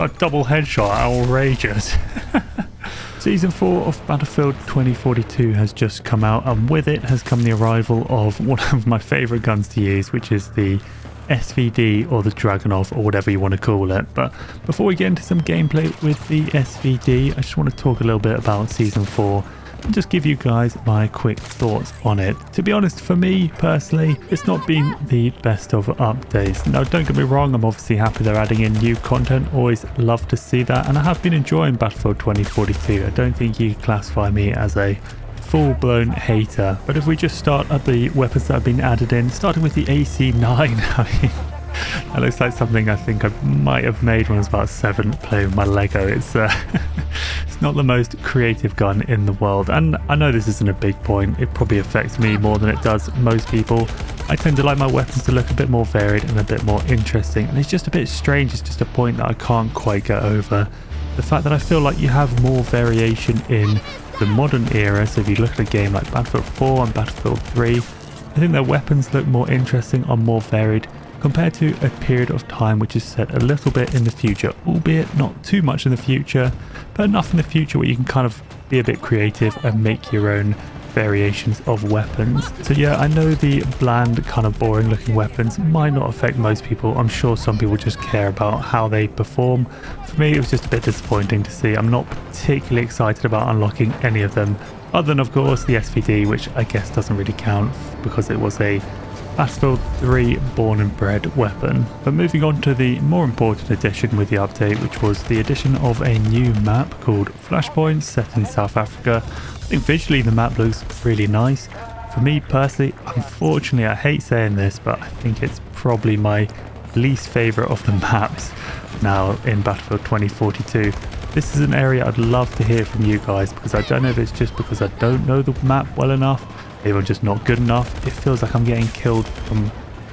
A double headshot, outrageous. Season 4 of Battlefield 2042 has just come out, and with it has come the arrival of one of my favourite guns to use, which is the SVD or the Dragunov or whatever you want to call it. But before we get into some gameplay with the SVD, I just want to talk a little bit about Season 4 and just give you guys my quick thoughts on it. To be honest, for me personally, it's not been the best of updates. Now, don't get me wrong, I'm obviously happy they're adding in new content, always love to see that, and I have been enjoying Battlefield 2042. I don't think you can classify me as a full-blown hater, but if we just start at the weapons that have been added in, starting with the AC-9, I mean, that looks like something I think I might have made when I was about 7 playing with my Lego. It's it's not the most creative gun in the world, and I know this isn't a big point. It probably affects me more than it does most people. I tend to like my weapons to look a bit more varied and a bit more interesting, and it's just a bit strange. It's just a point that I can't quite get over. The fact that I feel like you have more variation in the modern era, so if you look at a game like Battlefield 4 and Battlefield 3, I think their weapons look more interesting, are more varied, compared to a period of time which is set a little bit in the future, albeit not too much in the future, but enough in the future where you can kind of be a bit creative and make your own variations of weapons. So yeah, I know the bland, kind of boring looking weapons might not affect most people. I'm sure some people just care about how they perform. For me, it was just a bit disappointing to see. I'm not particularly excited about unlocking any of them, other than of course the SVD, which I guess doesn't really count because it was a Battlefield 3 born and bred weapon. But moving on to the more important addition with the update, which was the addition of a new map called Flashpoint, set in South Africa. I think visually the map looks really nice. For me personally, unfortunately, I hate saying this, but I think it's probably my least favourite of the maps now in Battlefield 2042. This is an area I'd love to hear from you guys, because I don't know if it's just because I don't know the map well enough, maybe I'm just not good enough. It feels like I'm getting killed from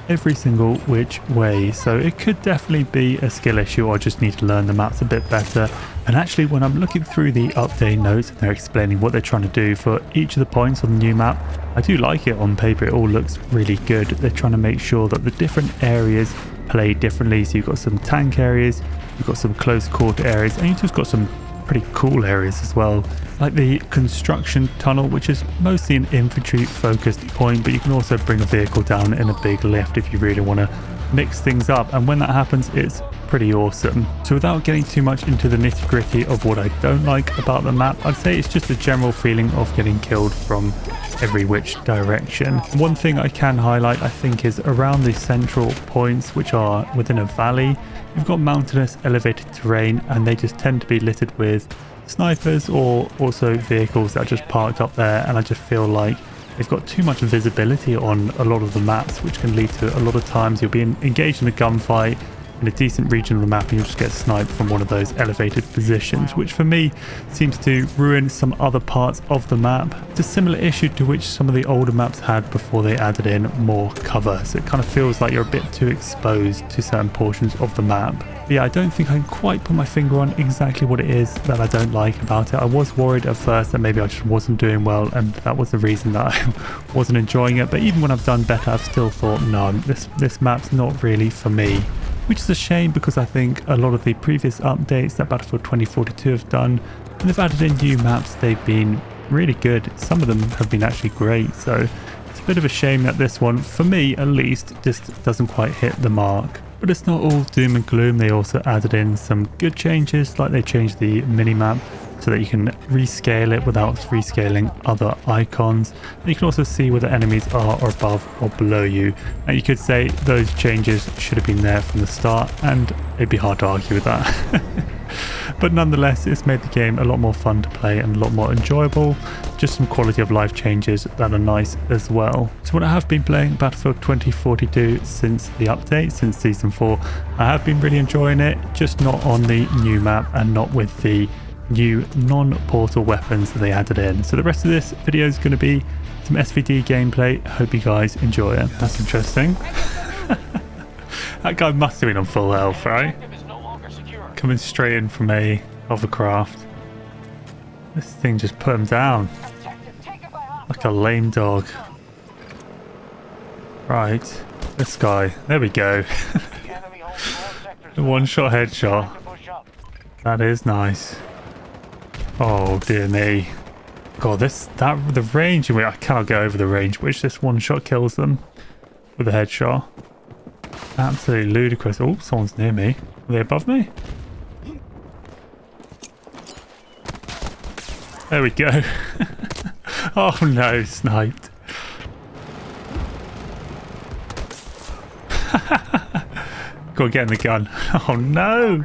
every single which way, so it could definitely be a skill issue, or I just need to learn the maps a bit better. And actually, when I'm looking through the update notes and they're explaining what they're trying to do for each of the points on the new map, I do like it on paper. It all looks really good. They're trying to make sure that the different areas play differently. So you've got some tank areas, you've got some close quarter areas, and you've just got some pretty cool areas as well, like the construction tunnel, which is mostly an infantry focused point, but you can also bring a vehicle down in a big lift if you really want to mix things up, and when that happens it's pretty awesome. So without getting too much into the nitty-gritty of what I don't like about the map, I'd say it's just a general feeling of getting killed from every which direction. One thing I can highlight, I think, is around the central points, which are within a valley. You've got mountainous elevated terrain, and they just tend to be littered with snipers or also vehicles that are just parked up there, and I just feel like they've got too much visibility on a lot of the maps, which can lead to a lot of times you'll be engaged in a gunfight in a decent region of the map and you'll just get sniped from one of those elevated positions, which for me seems to ruin some other parts of the map. It's a similar issue to which some of the older maps had before they added in more cover, so it kind of feels like you're a bit too exposed to certain portions of the map. But yeah, I don't think I can quite put my finger on exactly what it is that I don't like about it. I was worried at first that maybe I just wasn't doing well, and that was the reason that I wasn't enjoying it, but even when I've done better, I've still thought, no, this map's not really for me. Which is a shame, because I think a lot of the previous updates that Battlefield 2042 have done, when they've added in new maps, they've been really good. Some of them have been actually great, so it's a bit of a shame that this one, for me at least, just doesn't quite hit the mark. But it's not all doom and gloom. They also added in some good changes, like they changed the minimap so that you can rescale it without rescaling other icons. And you can also see where the enemies are or above or below you. Now you could say those changes should have been there from the start, and it'd be hard to argue with that. But nonetheless, it's made the game a lot more fun to play and a lot more enjoyable. Just some quality of life changes that are nice as well. So when I have been playing Battlefield 2042 since the update, since Season 4, I have been really enjoying it, just not on the new map and not with the new non-portal weapons that they added in. So the rest of this video is going to be some SVD gameplay. Hope you guys enjoy it. That's interesting. That guy must have been on full health, right? Coming straight in from a hovercraft. This thing just put him down like a lame dog. Right, this guy, there we go. The one-shot headshot. That is nice. Oh dear me. God, the range, I cannot get over the range which this one shot kills them with a headshot. Absolutely ludicrous. Oh, someone's near me. Are they above me? There we go. Oh no, sniped. Go on, get in the gun. Oh no!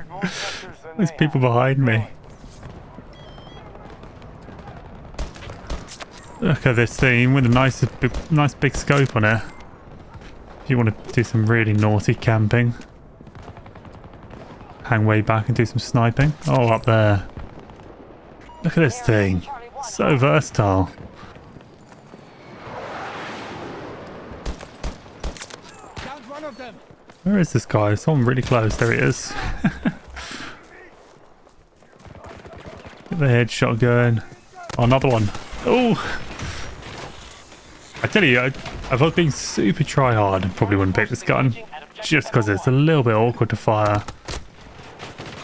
There's people behind me. Look at this thing with a nice big scope on it. If you want to do some really naughty camping. Hang way back and do some sniping. Oh, up there. Look at this thing. So versatile. Where is this guy? Someone really close. There he is. Get the headshot going. Oh, another one. Oh! I tell you, if I was being super try-hard, I probably wouldn't pick this gun. Just because it's a little bit awkward to fire.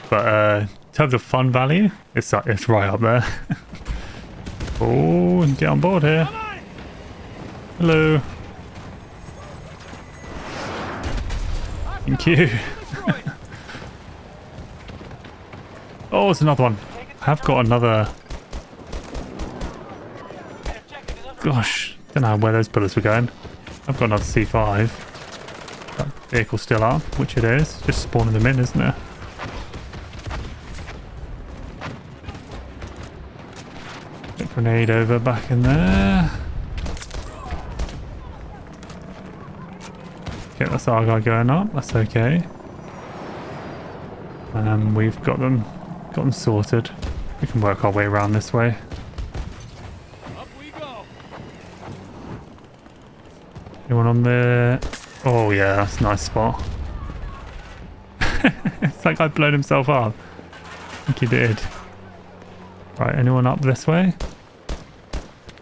But in terms of fun value, it's right up there. Oh, get on board here. Hello. Thank you. Oh, it's another one. I have got another. Gosh, don't know where those bullets were going. I've got another C5. That vehicle's still up, which it is. Just spawning them in, isn't it? Grenade over back in there. Okay, that's our guy going up. That's okay. We've got them sorted. We can work our way around this way. Up we go. Anyone on there? Oh yeah, that's a nice spot. It's like I've blown himself up. I think he did. Right, anyone up this way?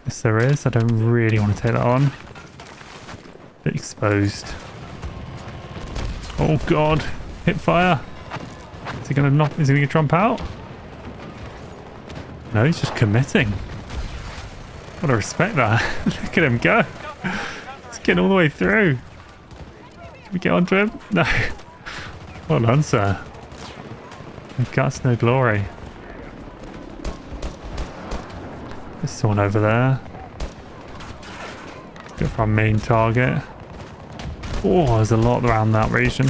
Yes, there is. I don't really want to take that on. Bit exposed. Oh god, hip fire. Is he gonna jump out? No, he's just committing. Gotta respect that. Look at him go. He's getting all the way through. Can we get onto him? No. Well done, sir. No guts, no glory. There's someone over there. Go for our main target. Oh, there's a lot around that region.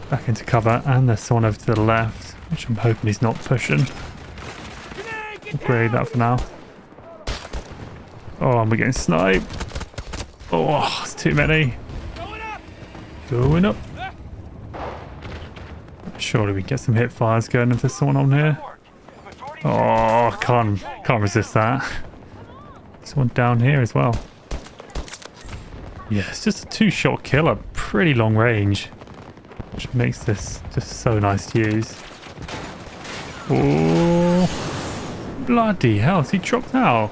Back into cover, and there's someone over to the left, which I'm hoping he's not pushing. Upgrade that for now. Oh, and we're getting sniped. Oh, it's too many. Going up. Surely we can get some hip fires going if there's someone on here. Oh, can't resist that. Someone down here as well. Yeah, it's just a two-shot kill at pretty long range, which makes this just so nice to use. Oh, bloody hell, is he dropped out?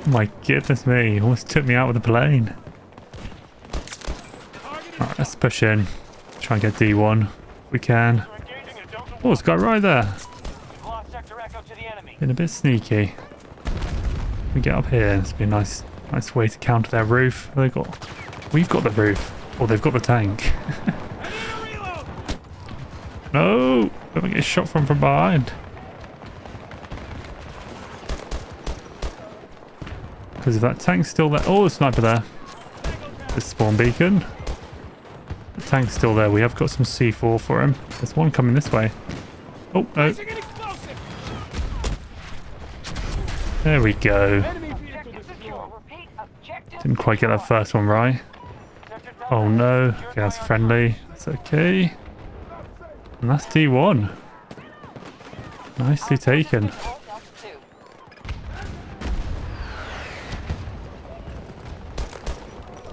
My goodness me, almost took me out with the plane. Alright, let's push in. Try and get D1 if we can. Oh, this guy right there. Been a bit sneaky. We get up here. This would be a nice way to counter their roof. We've got the roof. Or they've got the tank. No! Don't get shot from behind. Because if that tank's still there... Oh, the sniper there. The spawn beacon. The tank's still there. We have got some C4 for him. There's one coming this way. Oh, no. There we go. Didn't quite get that first one right. Oh no. Okay, that's friendly. That's okay. And that's D1. Nicely taken.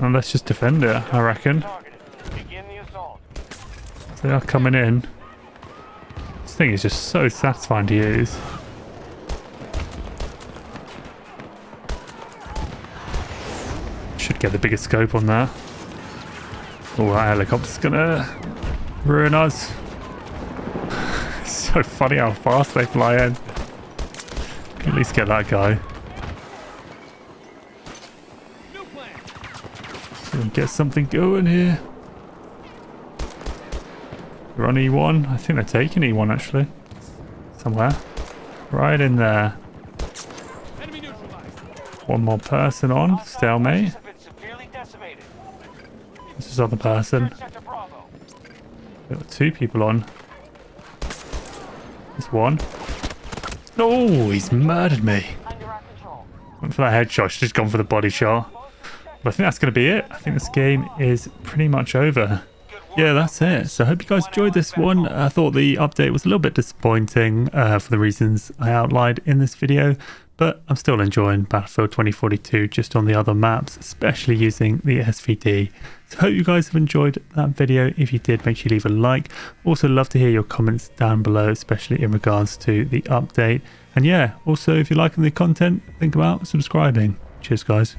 And let's just defend it, I reckon. They are coming in. This thing is just so satisfying to use. Should get the bigger scope on that. Oh, that helicopter's gonna ruin us. It's so funny how fast they fly in. Can at least get that guy. New plan. So we get something going here. We're on E1. I think they're taking E1 actually. Somewhere. Right in there. Enemy neutralized. One more person on. Stalemate. Have been severely decimated. This is other person. Sector Bravo. We've got 2 people on. There's one. Oh, he's murdered me. Under our control. Went for that headshot. Should just gone for the body shot. But I think that's going to be it. I think this game is pretty much over. Yeah, that's it. So I hope you guys enjoyed this one. I thought the update was a little bit disappointing for the reasons I outlined in this video. But I'm still enjoying Battlefield 2042 just on the other maps, especially using the SVD. So I hope you guys have enjoyed that video. If you did, make sure you leave a like. Also love to hear your comments down below, especially in regards to the update. And yeah, also if you're liking the content, think about subscribing. Cheers guys.